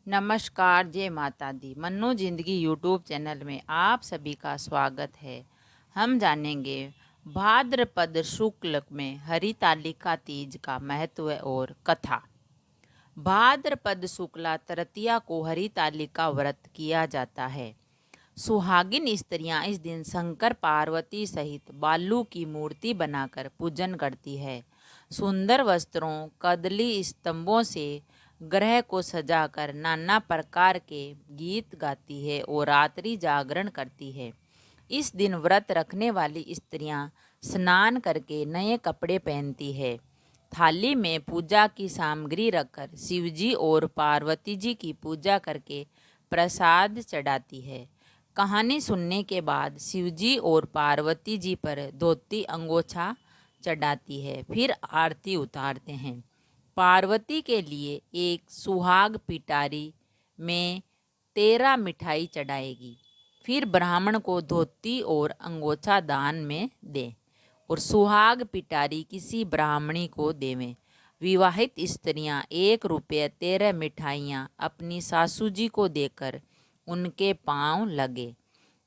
नमस्कार, जय माता दी। मन्नू जिंदगी यूट्यूब चैनल में आप सभी का स्वागत है। हम जानेंगे भाद्रपद शुक्ल में हरितालिका तीज का महत्व और कथा। भाद्रपद शुक्ला तृतीया को हरितालिका व्रत किया जाता है। सुहागिन स्त्रियां इस दिन शंकर पार्वती सहित बालू की मूर्ति बनाकर पूजन करती है। सुंदर वस्त्रों, कदली स्तंभों से ग्रह को सजाकर नाना प्रकार के गीत गाती है और रात्रि जागरण करती है। इस दिन व्रत रखने वाली स्त्रियां स्नान करके नए कपड़े पहनती है। थाली में पूजा की सामग्री रखकर शिवजी और पार्वती जी की पूजा करके प्रसाद चढ़ाती है। कहानी सुनने के बाद शिवजी और पार्वती जी पर धोती अंगोछा चढ़ाती है, फिर आरती उतारते हैं। पार्वती के लिए एक सुहाग पिटारी में 13 मिठाई चढ़ाएगी, फिर ब्राह्मण को धोती और अंगोछा दान में दे और सुहाग पिटारी किसी ब्राह्मणी को देवें। विवाहित स्त्रियां 1 रुपये 13 मिठाइयाँ अपनी सासू जी को देकर उनके पांव लगे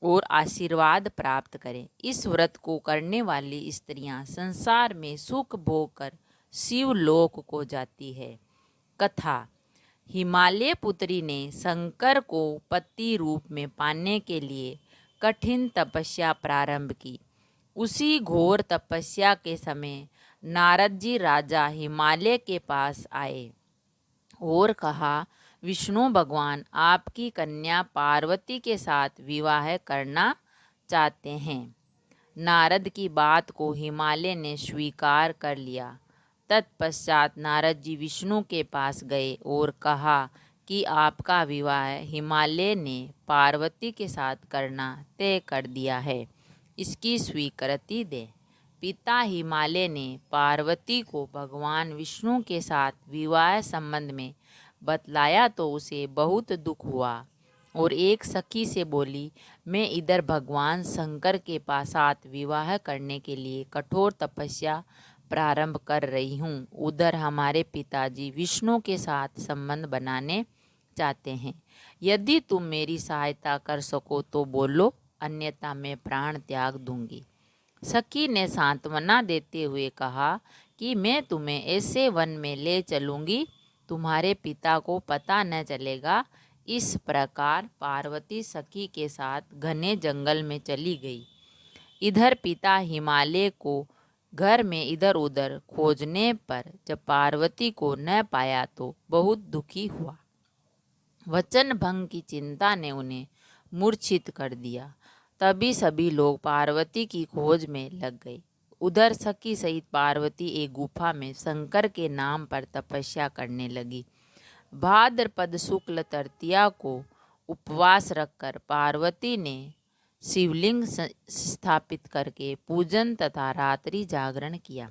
और आशीर्वाद प्राप्त करें। इस व्रत को करने वाली स्त्रियां संसार में सुख भोग कर शिवलोक को जाती है। कथा। हिमालय पुत्री ने शंकर को पति रूप में पाने के लिए कठिन तपस्या प्रारंभ की। उसी घोर तपस्या के समय नारद जी राजा हिमालय के पास आए और कहा, विष्णु भगवान आपकी कन्या पार्वती के साथ विवाह करना चाहते हैं। नारद की बात को हिमालय ने स्वीकार कर लिया। तत्पश्चात नारद जी विष्णु के पास गए और कहा कि आपका विवाह हिमालय ने पार्वती के साथ करना तय कर दिया है, इसकी स्वीकृति दे। पिता हिमालय ने पार्वती को भगवान विष्णु के साथ विवाह संबंध में बतलाया तो उसे बहुत दुख हुआ और एक सखी से बोली, मैं इधर भगवान शंकर के साथ विवाह करने के लिए कठोर तपस्या प्रारंभ कर रही हूँ, उधर हमारे पिताजी विष्णु के साथ संबंध बनाने चाहते हैं। यदि तुम मेरी सहायता कर सको तो बोलो, अन्यथा मैं प्राण त्याग दूंगी। सखी ने सांत्वना देते हुए कहा कि मैं तुम्हें ऐसे वन में ले चलूंगी, तुम्हारे पिता को पता न चलेगा। इस प्रकार पार्वती सखी के साथ घने जंगल में चली गई। इधर पिता हिमालय को घर में इधर उधर खोजने पर जब पार्वती को न पाया तो बहुत दुखी हुआ। वचन भंग की चिंता ने उन्हें मूर्छित कर दिया। तभी सभी लोग पार्वती की खोज में लग गए। उधर सखी सहित पार्वती एक गुफा में शंकर के नाम पर तपस्या करने लगी। भाद्रपद शुक्ल तृतीया को उपवास रखकर पार्वती ने शिवलिंग स्थापित करके पूजन तथा रात्रि जागरण किया।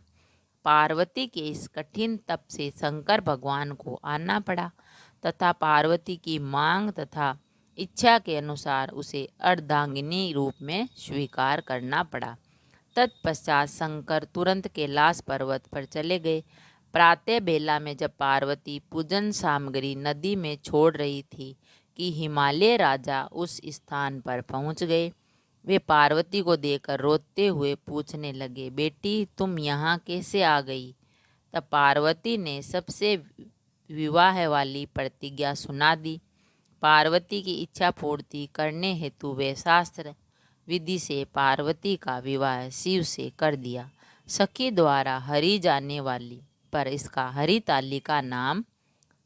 पार्वती के इस कठिन तप से शंकर भगवान को आना पड़ा तथा पार्वती की मांग तथा इच्छा के अनुसार उसे अर्धांगिनी रूप में स्वीकार करना पड़ा। तत्पश्चात शंकर तुरंत कैलाश पर्वत पर चले गए। प्रातः बेला में जब पार्वती पूजन सामग्री नदी में छोड़ रही थी कि हिमालय राजा उस स्थान पर पहुंच गए। वे पार्वती को देखकर रोते हुए पूछने लगे, बेटी तुम यहाँ कैसे आ गई? तब पार्वती ने सबसे विवाह वाली प्रतिज्ञा सुना दी। पार्वती की इच्छा पूर्ति करने हेतु वे शास्त्र विधि से पार्वती का विवाह शिव से कर दिया। सखी द्वारा हरी जाने वाली पर इसका हरितालिका नाम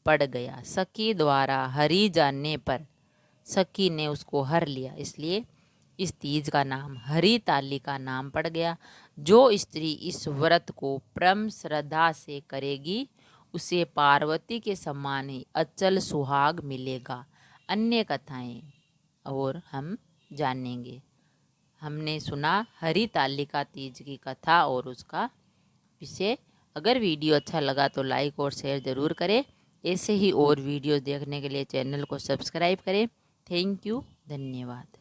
पड़ गया। सखी द्वारा हरी जाने पर सखी ने उसको हर लिया, इसलिए इस तीज का नाम हरितालिका नाम पड़ गया। जो स्त्री इस व्रत को परम श्रद्धा से करेगी उसे पार्वती के समान ही अचल सुहाग मिलेगा। अन्य कथाएं और हम जानेंगे। हमने सुना हरितालिका तीज की कथा और उसका विषय। अगर वीडियो अच्छा लगा तो लाइक और शेयर ज़रूर करें। ऐसे ही और वीडियो देखने के लिए चैनल को सब्सक्राइब करें। थैंक यू, धन्यवाद।